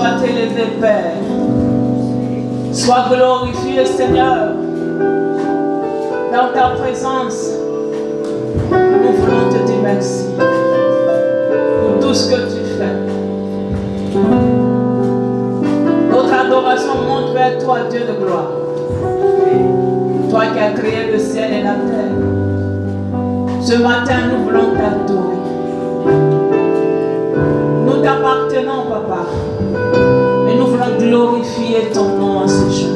Sois élevé, Père. Sois glorifié, Seigneur. Dans ta présence, nous voulons te dire merci pour tout ce que tu fais. Notre adoration monte vers toi, Dieu de gloire. Toi qui as créé le ciel et la terre. Ce matin, nous voulons t'adorer. Nous t'appartenons, Papa. Et nous voulons glorifier ton nom en ce jour.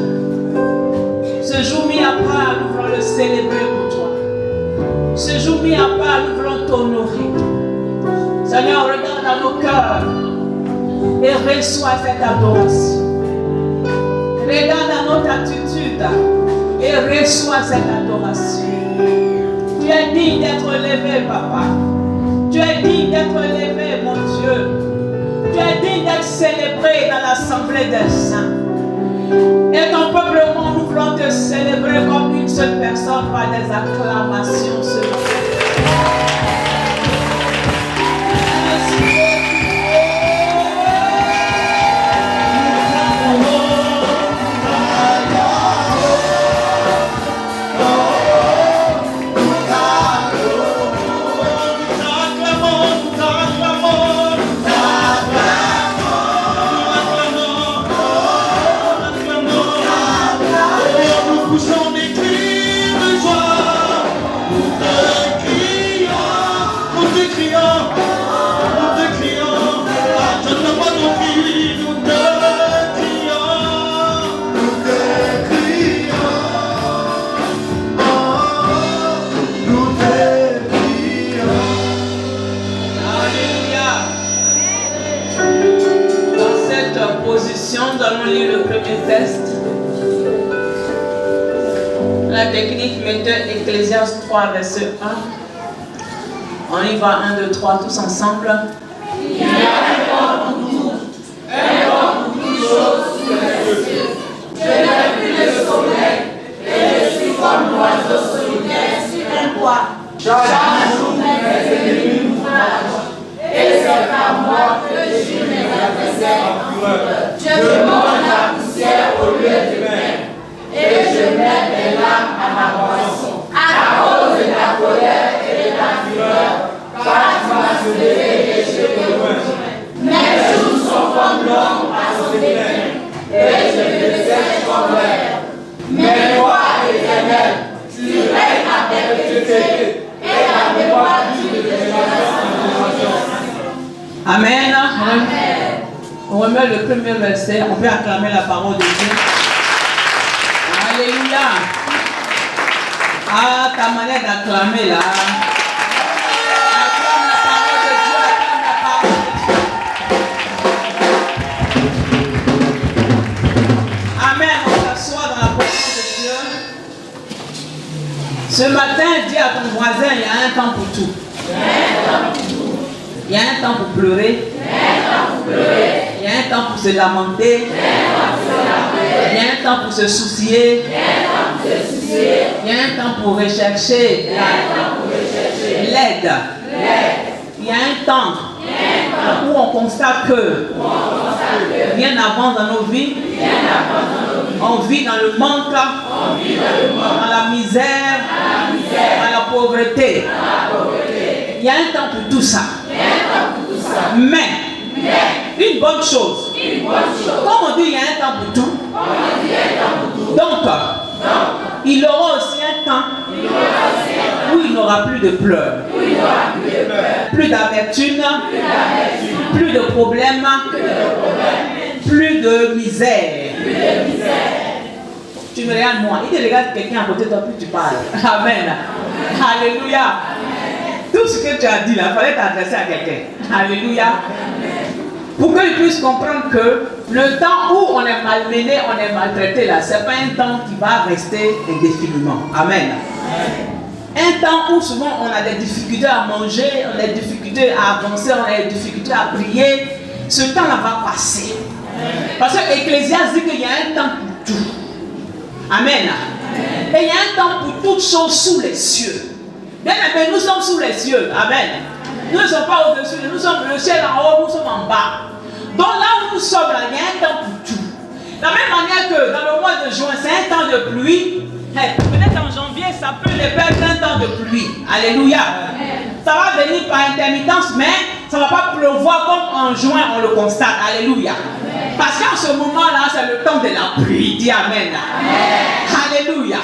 Ce jour mis à part, nous voulons le célébrer pour toi. Ce jour mis à part, nous voulons t'honorer. Seigneur, regarde dans nos cœurs et reçois cette adoration. Regarde dans notre attitude et reçois cette adoration. Tu es digne d'être élevé, Papa. Tu es digne d'être élevé, mon Dieu. Tu es digne d'être célébré dans l'assemblée des saints. Et ton peuple, nous voulons te célébrer comme une seule personne par des acclamations ce matin. Nous allons lire le premier test. La technique méthode Ecclésiaste 3, verset 1. On y va 1, 2, 3, tous ensemble. Il y a un corps pour tout, un corps pour toutes choses sous les cieux. Je n'ai plus le sommeil et je suis comme l'oiseau solitaire sur un bois. Chaque jour mes ennemis me font la joie. Et c'est à moi que je suis mes adversaires en fureur. Je mange la poussière au lieu du pain. Et je mets des larmes à ma boisson. À cause de ta colère et de ta fureur, car tu m'as soulevé les cheveux rouges. Mes jours sont comme l'ombre à son déclin. Et je me sèche comme l'air. Mais toi, Éternel, tu règnes à perpétuité. Et la mémoire dure de génération en génération. Amen. Amen. On remet le premier verset. On peut acclamer la parole de Dieu. Alléluia. Ah, ta manière d'acclamer là. Acclame la parole de Dieu. Acclame la parole de Dieu. Amen. On s'assoit dans la présence de Dieu. Ce matin, dis à ton voisin, il y a un temps pour tout. Il y a un temps pour pleurer. Il y a un temps pour se lamenter. Il y a un temps pour se soucier. Il y a un temps pour rechercher l'aide. Il y a un temps où on constate que rien n'avance dans nos vies. On vit dans le manque, dans la misère, dans la pauvreté. Il y a un temps pour tout ça. Mais une bonne chose. Comme on dit, il y a un temps pour tout. Donc, il aura aussi un temps où il n'aura plus de pleurs, plus d'amertume, plus de problèmes, plus de misère. Tu me regardes moi. Il te regarde quelqu'un à côté de toi, plus tu parles. Amen. Alléluia. Tout ce que tu as dit là, il fallait t'adresser à quelqu'un. Alléluia. Pour qu'ils puissent comprendre que le temps où on est malmené, on est maltraité là, ce n'est pas un temps qui va rester indéfiniment. Amen. Un temps où souvent on a des difficultés à manger, on a des difficultés à avancer, on a des difficultés à prier. Ce temps-là va passer. Parce que Ecclésiaste dit qu'il y a un temps pour tout. Amen. Et il y a un temps pour toutes choses sous les cieux. Bien aimé, nous sommes sous les cieux. Amen. Nous ne sommes pas au-dessus, nous sommes le ciel en haut, nous sommes en bas. Donc là où nous sommes, là, il y a un temps pour tout. De la même manière que dans le mois de juin, c'est un temps de pluie. Peut-être en janvier, ça peut être un temps de pluie. Alléluia. Ça va venir par intermittence, mais ça ne va pas pleuvoir comme en juin, on le constate. Alléluia. Parce qu'en ce moment-là, c'est le temps de la pluie. Dis Amen. Alléluia.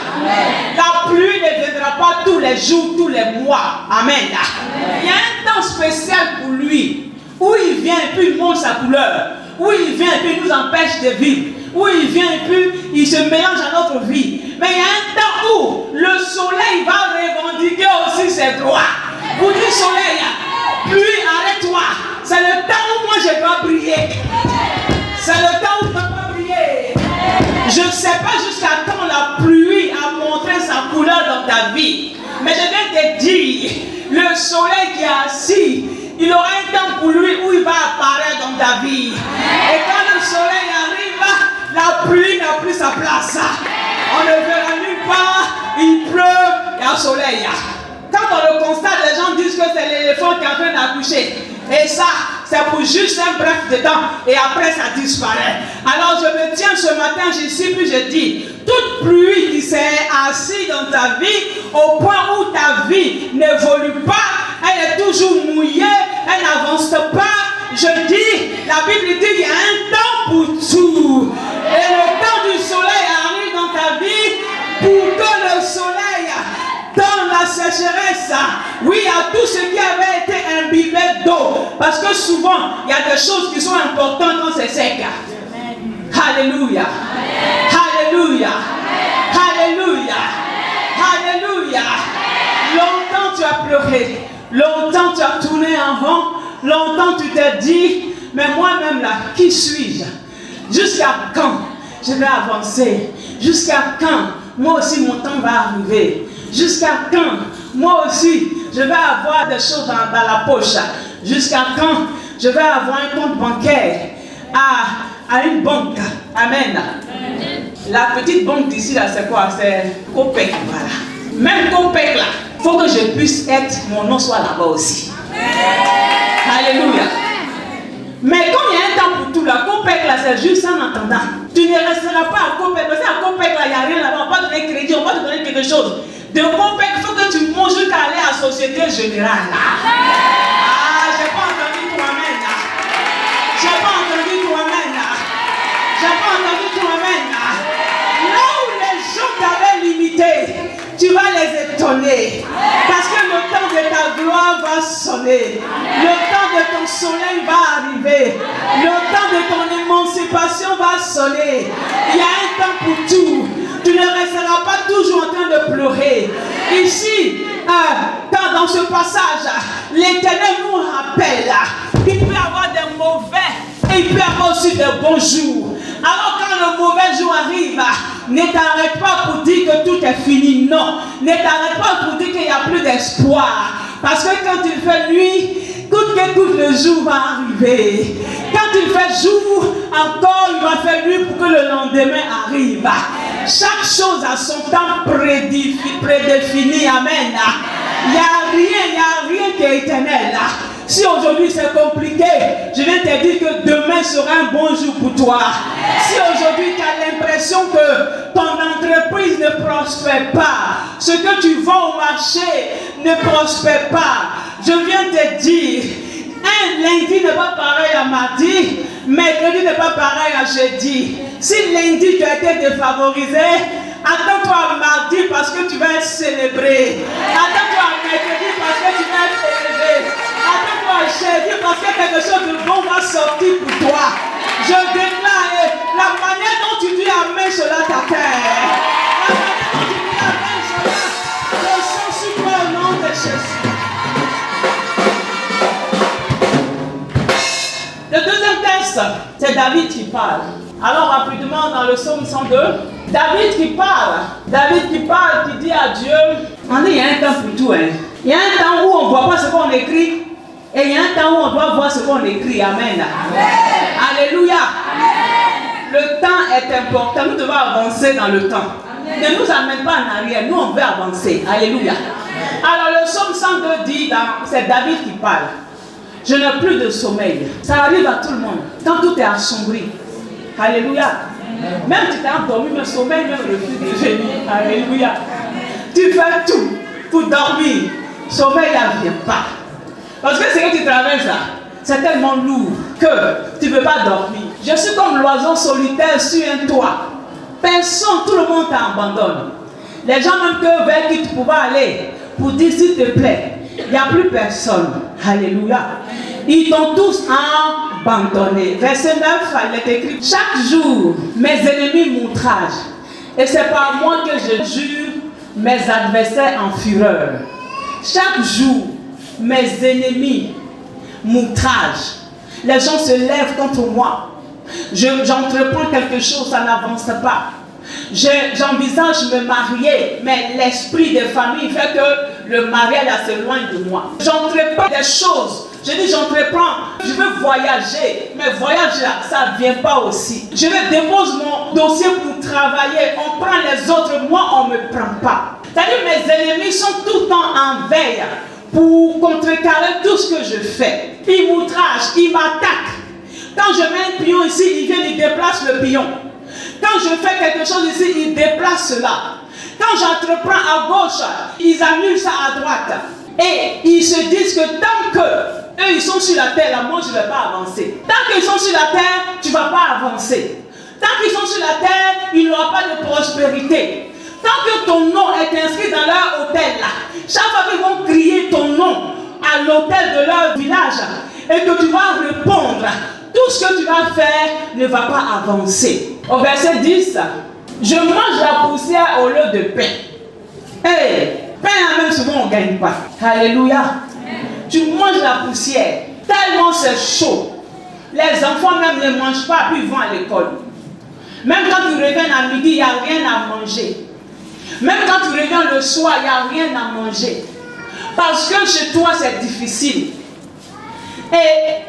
La pluie ne viendra pas tous les jours, tous les mois. Amen. Il y a un temps spécial pour lui, où il vient et puis il montre sa couleur, où il vient et puis il nous empêche de vivre, où il vient et puis il se mélange à notre vie. Mais il y a un temps où le soleil va revendiquer aussi ses droits. Vous dites soleil, pluie, arrête-toi. C'est le temps où moi je dois briller. C'est le temps où je dois briller. Je ne sais pas jusqu'à quand la pluie a montré sa couleur dans ta vie. Mais je viens te dire, le soleil qui est assis, il aura un temps pour lui où il va apparaître dans ta vie. Et quand le soleil arrive, la pluie n'a plus sa place. On ne verra nulle part, il pleut, il y a le soleil. Quand on le constate, les gens disent que c'est l'éléphant qui est en train d'accoucher. Et ça, c'est pour juste un bref de temps. Et après, ça disparaît. Alors, je me tiens ce matin, j'y puis je dis, toute pluie qui s'est assise dans ta vie, au point où ta vie n'évolue pas, elle est toujours mouillée, elle n'avance pas. Je dis, la Bible dit qu'il y a un temps pour tout. Et le temps du soleil arrive dans ta vie pour que le soleil, dans la sécheresse, oui, à tout ce qui avait été imbibé d'eau. Parce que souvent, il y a des choses qui sont importantes quand c'est sec. Alléluia. Alléluia. Alléluia. Alléluia. Longtemps tu as pleuré. Longtemps tu as tourné en rond. Longtemps tu t'es dit, mais moi-même là, qui suis-je? Jusqu'à quand je vais avancer? Jusqu'à quand moi aussi mon temps va arriver? Jusqu'à quand moi aussi je vais avoir des choses dans la poche? Jusqu'à quand je vais avoir un compte bancaire à une banque? Amen. La petite banque d'ici là, c'est quoi? C'est Copec, voilà. Même Copec là, il faut que je puisse être, mon nom soit là-bas aussi. Alléluia. Mais comme il y a un temps pour tout, la Copec là, c'est juste en attendant. Tu ne resteras pas à Copec, parce qu'à Copec là, il n'y a rien là-bas, on va pas donner crédit, on va te donner quelque chose. De Copec, il faut que tu montes jusqu'à aller à la Société Générale. J'ai pas entendu toi-même là. J'ai pas entendu toi-même là. J'ai pas entendu toi-même là. Là où les gens t'avaient limité, tu vas les étonner. Parce que le temps de ta gloire va sonner. Le temps de ton soleil va arriver. Le temps de ton émancipation va sonner. Il y a un temps pour tout. Tu ne resteras pas toujours en train de pleurer. Ici, dans ce passage, l'Éternel nous rappelle qu'il peut y avoir des mauvais et il peut y avoir aussi des bons jours. Alors quand le mauvais jour arrive, ne t'arrête pas pour dire que tout est fini. Non, ne t'arrête pas pour dire qu'il n'y a plus d'espoir. Parce que quand il fait nuit, coûte que coûte, le jour va arriver. Quand il fait jour, encore il va faire nuit pour que le lendemain arrive. Chaque chose a son temps prédéfini. Amen. Il n'y a rien qui est éternel. Si aujourd'hui c'est compliqué, je viens te dire que demain sera un bon jour pour toi. Si aujourd'hui tu as l'impression que ton entreprise ne prospère pas, ce que tu vends au marché ne prospère pas, je viens te dire, un lundi n'est pas pareil à mardi, mercredi n'est pas pareil à jeudi. Si lundi tu as été défavorisé, attends-toi à mardi parce que tu vas être célébré. Attends-toi à mercredi parce que tu vas être élevé. Attends-toi à jeudi parce que quelque chose de bon va sortir pour toi. Je déclare la manière dont tu dis amen cela t'appelle. La manière dont tu dis amen cela, je sens sur toi au nom de Jésus. Le deuxième texte, c'est David qui parle. Alors rapidement dans le psaume 102, David qui parle, qui dit à Dieu, il y a un temps pour tout. Il y a un temps où on ne voit pas ce qu'on écrit, et il y a un temps où on doit voir ce qu'on écrit. Amen. Amen. Alléluia. Amen. Le temps est important, nous devons avancer dans le temps. Amen. Ne nous amène pas en arrière, nous on veut avancer. Alléluia. Amen. Alors le psaume 102 dit, c'est David qui parle. Je n'ai plus de sommeil. Ça arrive à tout le monde. Quand tout est assombri. Alléluia. Même tu t'es endormi, mais le sommeil même refuse de venir. Alléluia. Tu fais tout pour dormir. Le sommeil ne vient pas. Parce que ce que tu traverses là, c'est tellement lourd que tu ne peux pas dormir. Je suis comme l'oiseau solitaire sur un toit. Personne, tout le monde t'abandonne. Les gens même que vers qui tu pouvais aller pour dire s'il te plaît, il n'y a plus personne. Alléluia. Ils t'ont tous abandonné. Verset 9, il est écrit: chaque jour, mes ennemis m'outragent. Et c'est par moi que je jure mes adversaires en fureur. Chaque jour, mes ennemis m'outragent. Les gens se lèvent contre moi. J'entreprends quelque chose, ça n'avance pas. J'envisage me marier, mais l'esprit de famille fait que le mariage s'éloigne de moi. J'entreprends des choses. Je dis j'entreprends, je veux voyager, mais voyage là, ça ne vient pas aussi. Je dépose mon dossier pour travailler, on prend les autres, moi on ne me prend pas. C'est-à-dire mes ennemis sont tout le temps en veille pour contrecarrer tout ce que je fais. Ils m'outragent, ils m'attaquent. Quand je mets un pion ici, ils viennent, ils déplacent le pion. Quand je fais quelque chose ici, ils déplacent cela. Quand j'entreprends à gauche, ils annulent ça à droite. Et ils se disent que tant que eux ils sont sur la terre, là, moi je ne vais pas avancer. Tant qu'ils sont sur la terre, tu ne vas pas avancer. Tant qu'ils sont sur la terre, il n'y aura pas de prospérité. Tant que ton nom est inscrit dans leur hôtel là, chaque fois qu'ils vont crier ton nom à l'hôtel de leur village et que tu vas répondre, tout ce que tu vas faire ne va pas avancer. Au verset 10, je mange la poussière au lieu de pain. Hey, pain même souvent on ne gagne pas. Alléluia. Amen. Tu manges la poussière. Tellement c'est chaud. Les enfants même ne mangent pas puis ils vont à l'école. Même quand tu reviens à midi, il n'y a rien à manger. Même quand tu reviens le soir, il n'y a rien à manger. Parce que chez toi c'est difficile. Et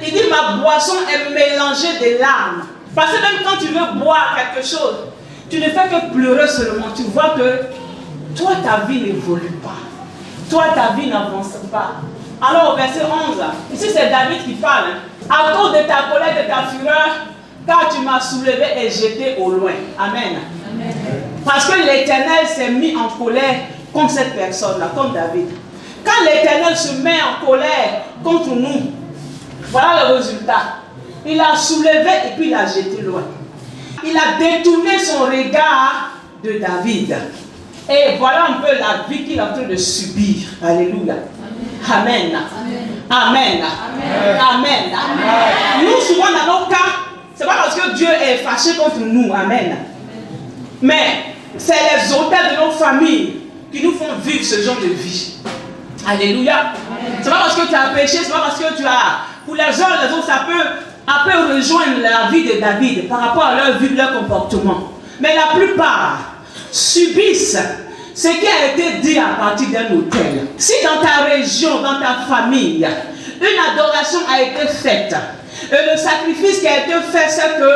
il dit ma boisson est mélangée de larmes. Parce que même quand tu veux boire quelque chose, tu ne fais que pleurer seulement. Tu vois que toi ta vie n'évolue pas. Toi ta vie n'avance pas. Alors au verset 11, ici c'est David qui parle. À cause de ta colère, de ta fureur, car tu m'as soulevé et jeté au loin. Amen. Amen. Parce que l'Éternel s'est mis en colère contre cette personne-là, contre David. Quand l'Éternel se met en colère contre nous, voilà le résultat. Il l'a soulevé et puis il l'a jeté loin. Il a détourné son regard de David. Et voilà un peu la vie qu'il est en train de subir. Alléluia. Amen. Amen. Amen. Amen. Amen. Nous, souvent dans nos cas, ce n'est pas parce que Dieu est fâché contre nous. Amen. Mais c'est les auteurs de nos familles qui nous font vivre ce genre de vie. Alléluia. Ce n'est pas parce que tu as péché, ce n'est pas parce que tu as... Pour les uns, les autres, ça peut rejoindre la vie de David par rapport à leur vie, leur comportement. Mais la plupart subissent ce qui a été dit à partir d'un autel. Si dans ta région, dans ta famille, une adoration a été faite, et le sacrifice qui a été fait, c'est que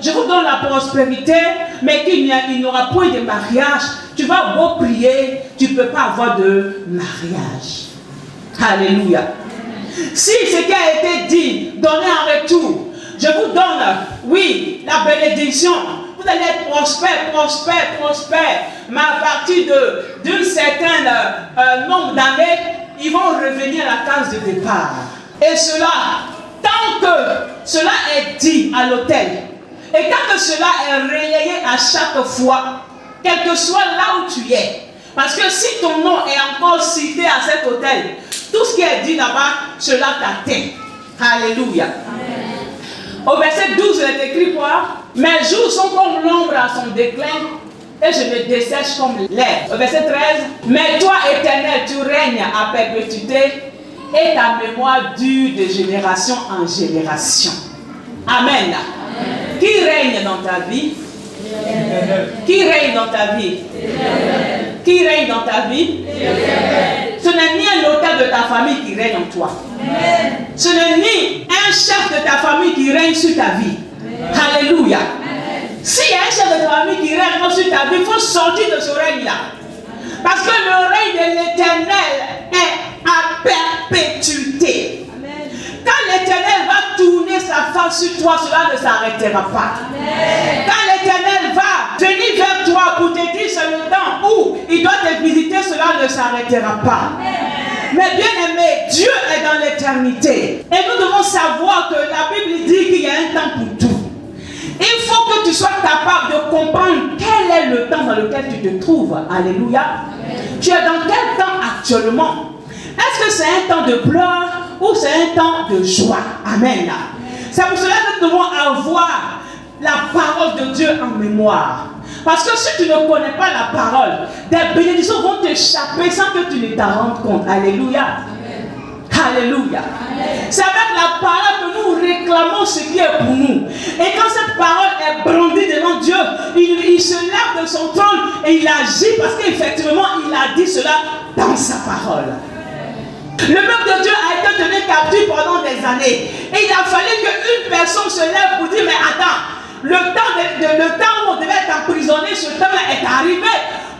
je vous donne la prospérité, mais qu'il n'y aura point de mariage, tu vas beau prier, tu ne peux pas avoir de mariage. Alléluia. Si ce qui a été dit, donné en retour, je vous donne, oui, la bénédiction, vous allez être prospère, prospère, prospère, mais à partir d'un certain nombre d'années, ils vont revenir à la case de départ. Et cela, tant que cela est dit à l'autel, et tant que cela est relayé à chaque fois, quel que soit là où tu es, parce que si ton nom est encore cité à cet autel, tout ce qui est dit là-bas, cela t'atteint. Alléluia. Amen. Au verset 12, il est écrit quoi? Mes jours sont comme l'ombre à son déclin, et je me dessèche comme l'herbe. Au verset 13, mais toi, Éternel, tu règnes à perpétuité, et ta mémoire dure de génération en génération. Amen. Amen. Qui règne dans ta vie? Qui règne dans ta vie? Qui règne dans ta vie? Ce n'est ni un autel de ta famille qui règne en toi. Ce n'est ni un chef de ta famille qui règne sur ta vie. Alléluia. S'il y a un chef de ta famille qui règne sur ta vie, il faut sortir de ce règne-là. Parce que le règne de l'Éternel est à perpétuité. sa face sur toi, cela ne s'arrêtera pas. Amen. Quand l'Éternel va venir vers toi pour te dire c'est le temps où il doit te visiter, cela ne s'arrêtera pas. Amen. Mais bien aimé, Dieu est dans l'éternité. Et nous devons savoir que la Bible dit qu'il y a un temps pour tout. Il faut que tu sois capable de comprendre quel est le temps dans lequel tu te trouves. Alléluia. Amen. Tu es dans quel temps actuellement? Est-ce que c'est un temps de pleurs ou c'est un temps de joie? Amen. C'est pour cela que nous devons avoir la parole de Dieu en mémoire. Parce que si tu ne connais pas la parole, des bénédictions vont t'échapper sans que tu ne t'en rendes compte. Alléluia. Alléluia. C'est avec la parole que nous réclamons ce qui est pour nous. Et quand cette parole est brandie devant Dieu, il se lève de son trône et il agit parce qu'effectivement il a dit cela dans sa parole. Le peuple de Dieu a été tenu captif pendant des années. Et il a fallu qu'une personne se lève pour dire, mais attends, le temps où on devait être emprisonné, ce temps-là est arrivé.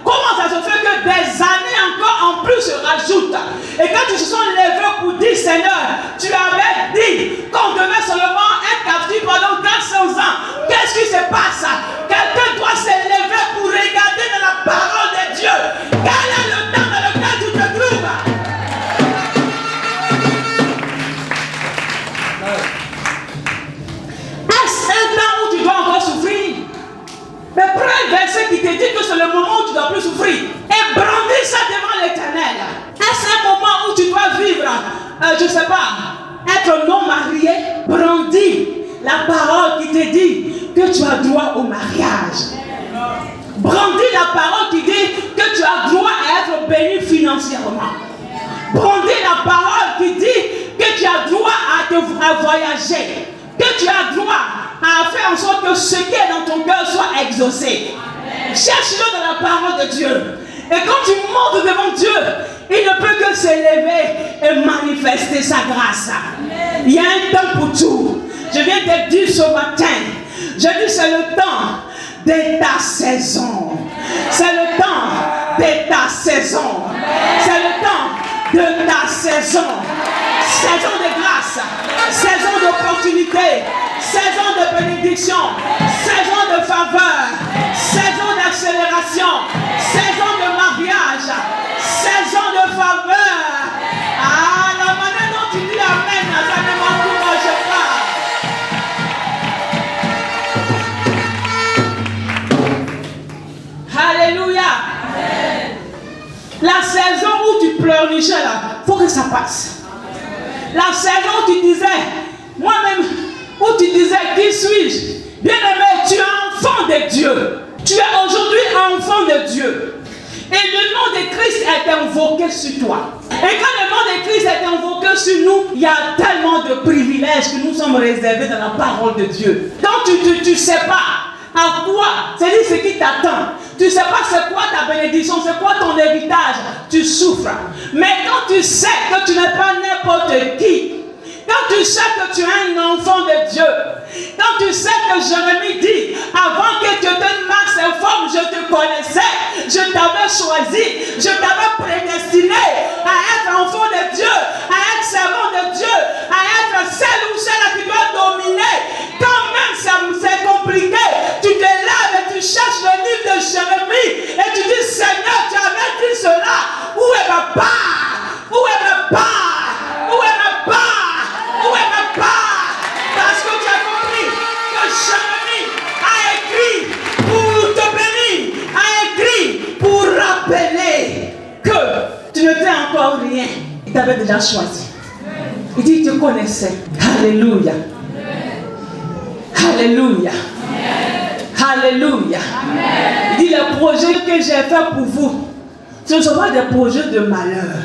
Comment ça se fait que des années encore en plus se rajoutent? Et quand ils se sont levés pour dire, Seigneur, tu avais dit qu'on devait seulement être captif pendant 400 ans. Qu'est-ce qui se passe? Quelqu'un doit se lever pour regarder dans la parole de Dieu. Quel est le temps dans lequel tu te trouves? Est-ce un temps où tu dois encore souffrir? Mais prends un verset qui te dit que c'est le moment où tu ne dois plus souffrir. Et brandis ça devant l'Éternel. Est-ce un moment où tu dois vivre, je ne sais pas, être non marié? Brandis la parole qui te dit que tu as droit au mariage. Brandis la parole qui dit que tu as droit à être béni financièrement. Brandis la parole qui dit que tu as droit à voyager. Que tu as droit à faire en sorte que ce qui est dans ton cœur soit exaucé. Cherche-le dans la parole de Dieu. Et quand tu montes devant Dieu, il ne peut que s'élever et manifester sa grâce. Amen. Il y a un temps pour tout. Je viens de dire ce matin, je dis c'est le temps de ta saison. C'est le temps de ta saison. C'est le temps de ta saison. Saison de grâce, saison d'opportunité, saison de bénédiction, saison de faveur, saison d'accélération, saison de mariage, saison de faveur. Ah, la manière dont tu dis amen, ça ne m'encourage pas. Alléluia. Amen. La saison où tu pleurnichais là, il faut que ça passe. La saison où tu disais, moi-même, où tu disais, qui suis-je? Bien-aimé, tu es enfant de Dieu. Tu es aujourd'hui enfant de Dieu. Et le nom de Christ est invoqué sur toi. Et quand le nom de Christ est invoqué sur nous, il y a tellement de privilèges que nous sommes réservés dans la parole de Dieu. Donc tu ne sais pas à quoi, c'est-à-dire ce qui t'attend. Tu ne sais pas c'est quoi ta bénédiction, c'est quoi ton héritage. Tu souffres. Mais quand tu sais que tu n'es pas n'importe qui, quand tu sais que tu es un enfant de Dieu, quand tu sais que Jérémie dit, avant que Dieu te marque ses formes, je te connaissais, je t'avais choisi, je t'avais prédestiné à être enfant de Dieu, à être servant de Dieu, à être celle ou celle qui doit dominer. Quand même c'est compliqué, tu te lèves et tu cherches le livre de Jérémie et tu dis, Seigneur, tu avais dit cela, où est ma part? Où est ma part? Où est ma part? Où est ma part? Parce que tu as compris que Jérémie a écrit pour te bénir, a écrit pour rappeler que tu ne fais encore rien. Il t'avait déjà choisi. Il dit, il te connaissait. Alléluia. Alléluia. Alléluia. Il dit, les projets que j'ai faits pour vous, ce ne sont pas des projets de malheur,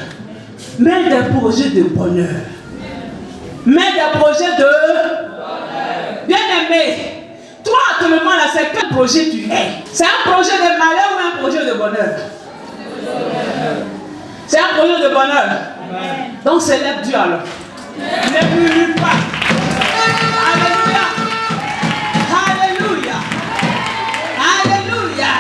mais des projets de bonheur. Mais des projets de bonheur. Bien-aimé, toi actuellement là, c'est quel projet tu es? C'est un projet de malheur ou un projet de bonheur? C'est un projet de bonheur. Donc célèbre Dieu alors. Ne murmure pas. Alléluia. Alléluia. Alléluia.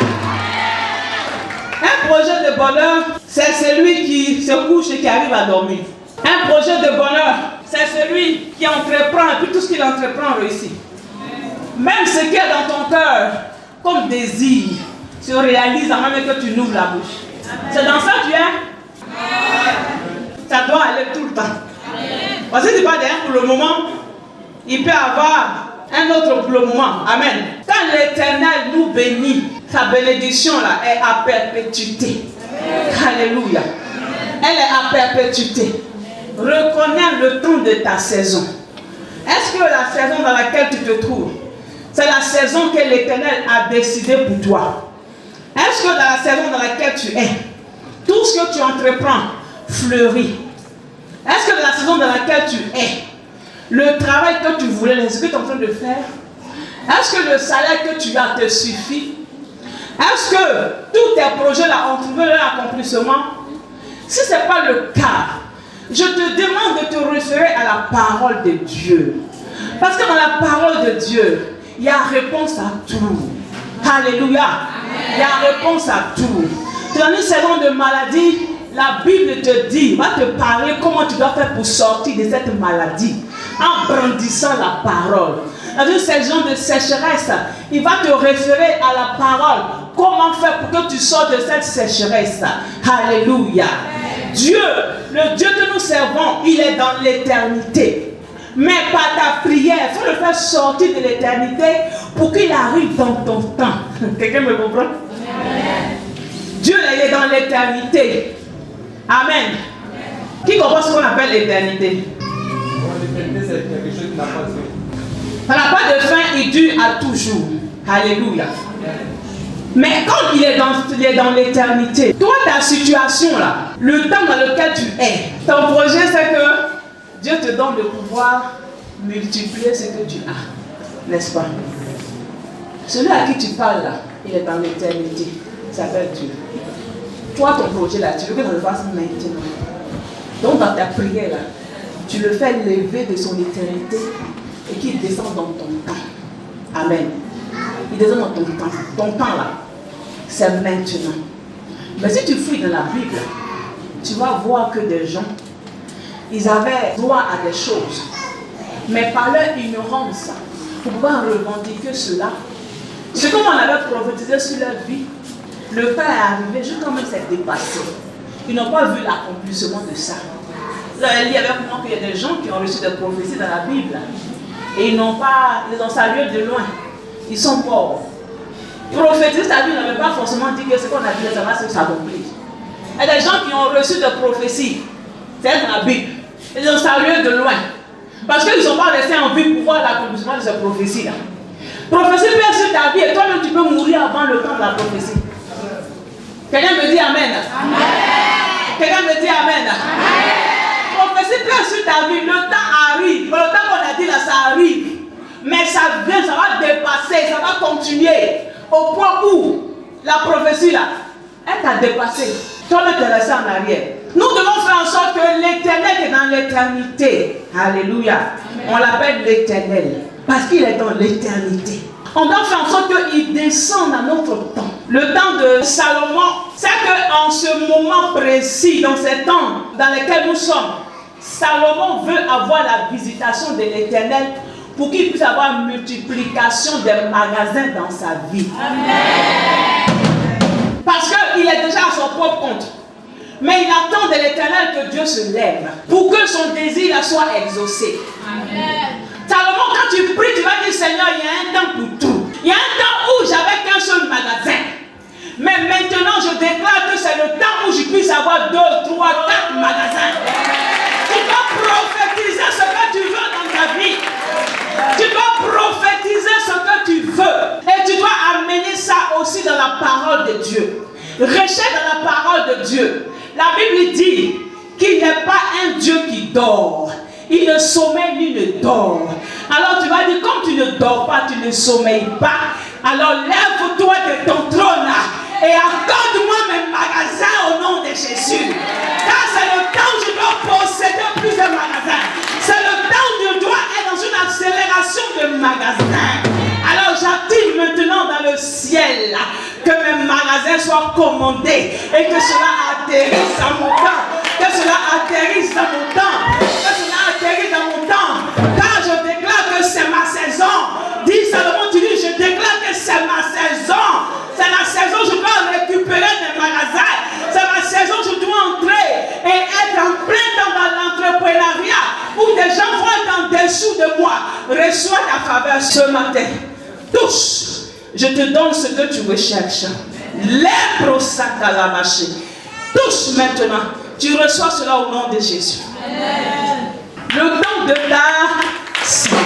Un projet de bonheur, c'est celui qui se couche et qui arrive à dormir. Un projet de bonheur, c'est celui qui entreprend et puis tout ce qu'il entreprend réussit. Même ce qui est dans ton cœur comme désir se réalise avant même que tu n'ouvres la bouche. C'est dans ça que tu es. Ça doit aller tout le temps. Parce que tu pas derrière pour le moment, il peut avoir un autre pour le moment. Amen. Quand l'Éternel nous bénit, sa bénédiction là est à perpétuité. Alléluia. Elle est à perpétuité. Reconnais le temps de ta saison. Est-ce que la saison dans laquelle tu te trouves, c'est la saison que l'Éternel a décidé pour toi? Est-ce que dans la saison dans laquelle tu es, tout ce que tu entreprends fleurit? Est-ce que dans la saison dans laquelle tu es, le travail que tu voulais, ce que tu es en train de faire, est-ce que le salaire que tu as te suffit? Est-ce que tous tes projets là ont trouvé leur accomplissement? Si ce n'est pas le cas, je te demande de te référer à la parole de Dieu. Parce que dans la parole de Dieu, il y a réponse à tout. Alléluia. Il y a réponse à tout. Dans une saison de maladie, la Bible te dit, va te parler comment tu dois faire pour sortir de cette maladie. En brandissant la parole. Dans une saison de sécheresse, il va te référer à la parole. Comment faire pour que tu sortes de cette sécheresse? Alléluia. Dieu, le Dieu que nous servons, il est dans l'éternité. Mais par ta prière, il faut le faire sortir de l'éternité pour qu'il arrive dans ton temps. Quelqu'un me comprend? Dieu, il est dans l'éternité. Amen. Qui comprend ce qu'on appelle l'éternité? L'éternité, c'est quelque chose qui n'a pas de fin. Ça n'a pas de fin, il dure à toujours. Alléluia. Mais quand il est dans l'éternité, toi, ta situation là, le temps dans lequel tu es, ton projet c'est que Dieu te donne le pouvoir multiplier ce que tu as. N'est-ce pas? Celui à qui tu parles là, il est dans l'éternité. Il s'appelle Dieu. Toi, ton projet là, tu veux que ça le fasse maintenant. Donc dans ta prière là, tu le fais lever de son éternité et qu'il descend dans ton temps. Amen. Il descend dans ton temps. Ton temps là, c'est maintenant. Mais si tu fouilles dans la Bible, tu vas voir que des gens, ils avaient droit à des choses. Mais par leur ignorance, pour pouvoir revendiquer cela, ce qu'on avait prophétisé sur leur vie, le temps est arrivé, juste quand même c'est dépassé. Ils n'ont pas vu l'accomplissement de ça. Là, il y avait comment qu'il y a des gens qui ont reçu des prophéties dans la Bible et ils ont salué de loin. Ils sont pauvres. Prophétiser ta vie n'avait pas forcément dit que ce qu'on a dit, ça va s'accomplir. Il y a des gens qui ont reçu des prophéties, c'est dans la Bible. Ils ont salué de loin. Parce qu'ils ne sont pas restés en vie pour voir l'accomplissement de ces prophéties-là. Prophétie peut être sur ta vie et toi-même tu peux mourir avant le temps de la prophétie. Quelqu'un me dit Amen. Amen. Quelqu'un me dit Amen. Amen. Prophétie peut être sur ta vie, le temps arrive. Le temps qu'on a dit là, ça arrive. Mais ça vient, ça va dépasser, ça va continuer. Au point où la prophétie là, elle t'a dépassé. Toi-même tu es resté en arrière. Nous devons faire en sorte que l'éternel est dans l'éternité. Alléluia. On l'appelle l'éternel. Parce qu'il est dans l'éternité. On doit faire en sorte qu'il descende à notre temps. Le temps de Salomon, c'est qu'en ce moment précis, dans ces temps dans lesquels nous sommes, Salomon veut avoir la visitation de l'éternel pour qu'il puisse avoir une multiplication des magasins dans sa vie. Amen. Parce qu'il est déjà à son propre compte. Mais il attend de l'éternel que Dieu se lève pour que son désir soit exaucé. Amen. Salomon, quand tu pries, tu vas dire Seigneur, il y a un temps pour tout. Il y a un temps où j'avais qu'un seul magasin. Mais maintenant, je déclare que c'est le temps où je puisse avoir 2, 3, 4 magasins. Tu dois prophétiser ce que tu veux dans ta vie. Tu dois prophétiser ce que tu veux. Et tu dois amener ça aussi dans la parole de Dieu. Recherche dans la parole de Dieu. La Bible dit qu'il n'est pas un Dieu qui dort. Il ne sommeille ni ne dort. Alors tu vas dire, comme tu ne dors pas, tu ne sommeilles pas. Alors lève-toi de ton trône là et accorde-moi mes magasins au nom de Jésus. Car c'est le temps où je dois posséder plusieurs magasins. C'est le temps où je dois être dans une accélération de magasins. Alors j'attire maintenant dans le ciel là, que mes magasins soient commandés et que cela atterrisse dans mon temps. Que cela atterrisse dans mon temps. Que cela atterrisse dans mon temps. reçois ta faveur ce matin. Touche. Je te donne ce que tu recherches. Lèbre sac à la marché. Touche maintenant. Tu reçois cela au nom de Jésus. Amen. Le temps de ta saison.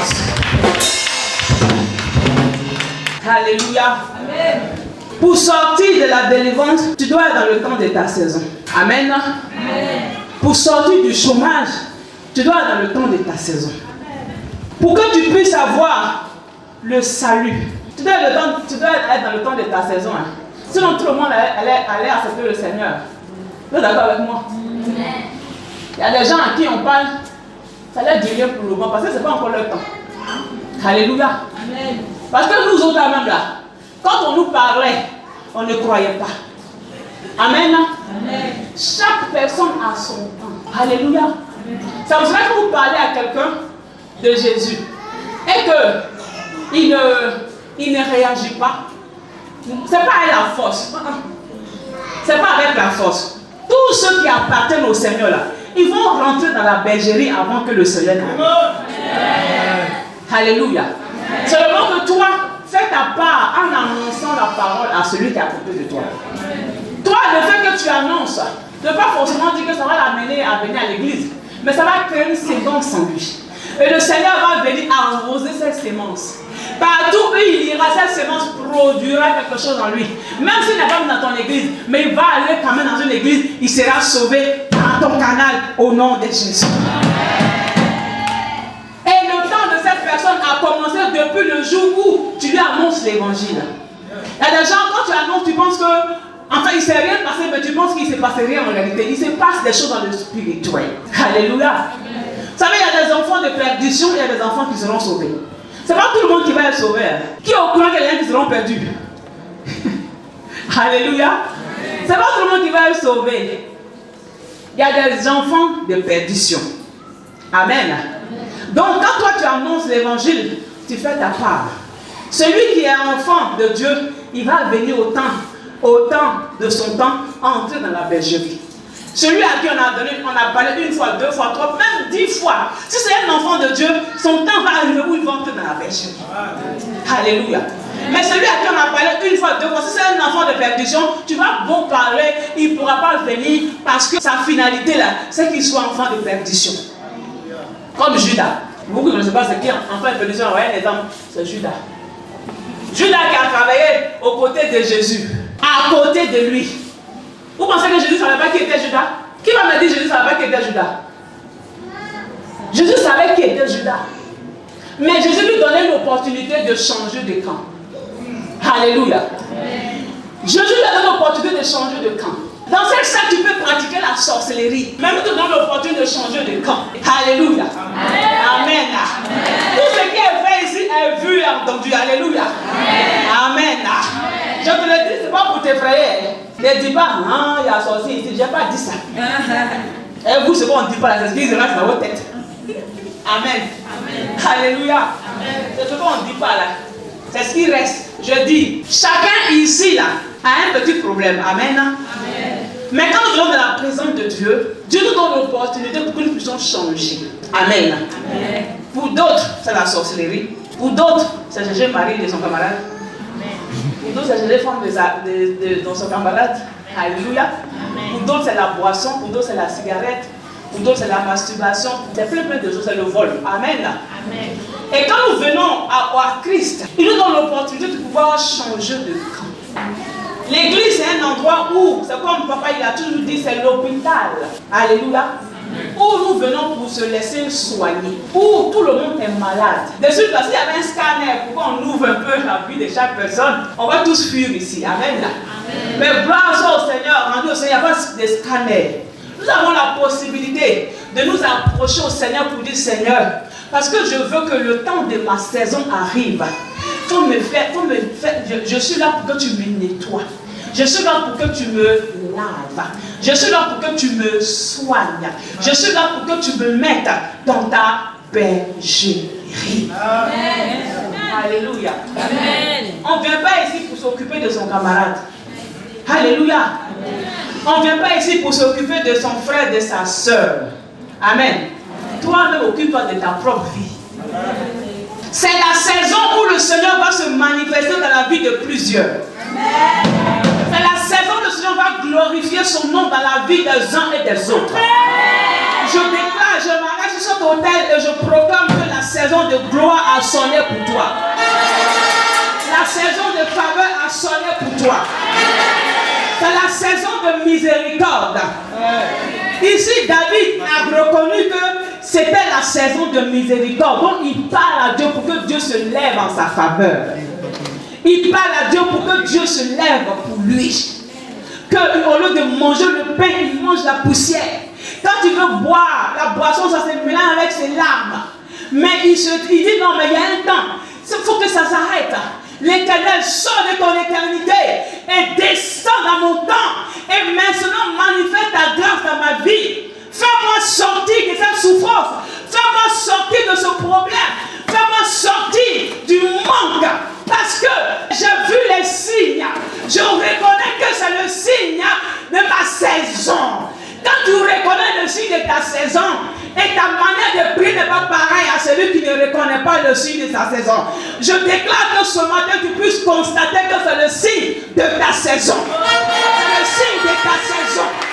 Alléluia. Amen. Pour sortir de la délivrance, tu dois être dans le temps de ta saison. Amen. Amen. Pour sortir du chômage, tu dois être dans le temps de ta saison. Pour que tu puisses avoir le salut, tu dois être dans le temps de ta saison. Hein. Sinon, tout le monde allait accepter le Seigneur. Vous êtes d'accord avec moi? Il y a des gens à qui on parle, ça leur dit rien pour le moment parce que ce n'est pas encore leur temps. Alléluia. Amen. Parce que nous autres, même là, quand on nous parlait, on ne croyait pas. Amen. Amen. Chaque personne a son temps. Alléluia. Ça vous dirait que vous parlez à quelqu'un de Jésus et qu'il ne réagit pas. Ce n'est pas avec la force. Ce n'est pas avec la force. Tous ceux qui appartiennent au Seigneur là, ils vont rentrer dans la bergerie avant que le Seigneur n'arrive. Alléluia. Seulement que toi, fais ta part en annonçant la parole à celui qui est à côté de toi. Toi, le fait que tu annonces, ne pas forcément dire que ça va l'amener à venir à l'église, mais ça va créer une séquence en lui. Et le Seigneur va venir arroser cette sémence. Partout où il ira, cette sémence produira quelque chose en lui. Même s'il n'est pas dans ton église, mais il va aller quand même dans une église, il sera sauvé dans ton canal au nom de Jésus. Et le temps de cette personne a commencé depuis le jour où tu lui annonces l'évangile. Il y a des gens, quand tu annonces, tu penses que, enfin, il ne s'est rien passé, mais tu penses qu'il ne s'est passé rien en réalité. Il se passe des choses dans le spirituel. Alléluia. Vous savez, il y a des enfants de perdition et il y a des enfants qui seront sauvés. Ce n'est pas tout le monde qui va être sauvé. Hein. Qui est au courant qu'il y a des gens qui seront perdus? Alléluia. Ce n'est pas tout le monde qui va être sauvé. Il y a des enfants de perdition. Amen. Donc, quand toi tu annonces l'évangile, tu fais ta part. Celui qui est enfant de Dieu, il va venir au temps de son temps, entrer dans la bergerie. Celui à qui on a parlé une fois, deux fois, trois, même 10 fois. Si c'est un enfant de Dieu, son temps va arriver où il va entrer dans la bergerie. Alléluia. Mais celui à qui on a parlé une fois, deux fois, si c'est un enfant de perdition, tu vas beau parler, il ne pourra pas venir parce que sa finalité là, c'est qu'il soit enfant de perdition. Comme Judas. Vous ne connaissez pas ce qui est enfant de perdition, on voit un exemple, c'est Judas. Judas qui a travaillé aux côtés de Jésus, à côté de lui. Vous pensez que Jésus ne savait pas qui était Judas? Qui va me dire que Jésus ne savait pas qui était Judas? Jésus savait qui était Judas. Mais Jésus lui donnait l'opportunité de changer de camp. Alléluia. Jésus lui a donné l'opportunité de changer de camp. Dans cette salle, tu peux pratiquer la sorcellerie. Même tu donnes l'opportunité de changer de camp. Alléluia. Amen. Tout ce qui est fait ici est vu et entendu. Alléluia. Amen. Je te le dis, ce n'est pas pour t'effrayer. Ne dis pas, ah, il y a sorcier ici. Je n'ai pas dit ça. Et vous, c'est bon, on ne dit pas, c'est ce qui reste dans votre tête. Amen. Alléluia. C'est ce qu'on ne dit pas là. C'est ce qui reste. Je dis, chacun ici là a un petit problème. Amen. Mais quand nous venons de la présence de Dieu, Dieu nous donne l'opportunité pour que nous puissions changer. Amen. Pour d'autres, c'est la sorcellerie. Pour d'autres, c'est chercher le mari de son camarade. Pour d'autres, c'est chercher les femmes de son camarade. Alléluia. Pour d'autres, c'est la boisson. Pour d'autres, c'est la cigarette. Pour d'autres, c'est la masturbation. C'est plein de choses. C'est le vol. Amen. Et quand nous venons à Christ, il nous donne l'opportunité de pouvoir changer de camp. L'église, c'est un endroit où, c'est comme papa il a toujours dit, c'est l'hôpital. Alléluia. Où nous venons pour se laisser soigner. Où tout le monde est malade. De suite, s'il y avait un scanner, pourquoi on ouvre un peu la vie de chaque personne, on va tous fuir ici. Amen. Mais gloire au Seigneur, rendu au Seigneur, il n'y a pas de scanner. Nous avons la possibilité de nous approcher au Seigneur pour dire Seigneur, parce que je veux que le temps de ma saison arrive. Je suis là pour que tu me nettoies. Je suis là pour que tu me laves. Je suis là pour que tu me soignes. Je suis là pour que tu me mettes dans ta bergerie. Amen. Alléluia. Amen. On ne vient pas ici pour s'occuper de son camarade. Alléluia. On ne vient pas ici pour s'occuper de son frère, de sa soeur. Amen. Toi-même, occupe-toi de ta propre vie. C'est la saison où le Seigneur va se manifester dans la vie de plusieurs. C'est la saison où le Seigneur va glorifier son nom dans la vie des uns et des autres. Je déclare, je m'arrête sur cet hôtel et je proclame que la saison de gloire a sonné pour toi. La saison de faveur a sonné pour toi. C'est la saison de miséricorde. Ici, David a reconnu que c'était la saison de miséricorde. Donc, il parle à Dieu pour que Dieu se lève en sa faveur. Il parle à Dieu pour que Dieu se lève pour lui. Qu'au lieu de manger le pain, il mange la poussière. Quand tu veux boire la boisson, ça se mélange avec ses larmes. Mais il dit non, mais il y a un temps. Il faut que ça s'arrête. L'Éternel sort de ton éternité et descend dans mon temps. Et maintenant manifeste ta grâce dans ma vie. Fais-moi sortir de cette souffrance. Fais-moi sortir de ce problème. Fais-moi sortir du manque. Parce que j'ai vu les signes. Je reconnais que c'est le signe de ma saison. Quand tu reconnais le signe de ta saison, et ta manière de prier n'est pas pareille à celui qui ne reconnaît pas le signe de sa saison. Je déclare que ce matin tu puisses constater que c'est le signe de ta saison. C'est le signe de ta saison.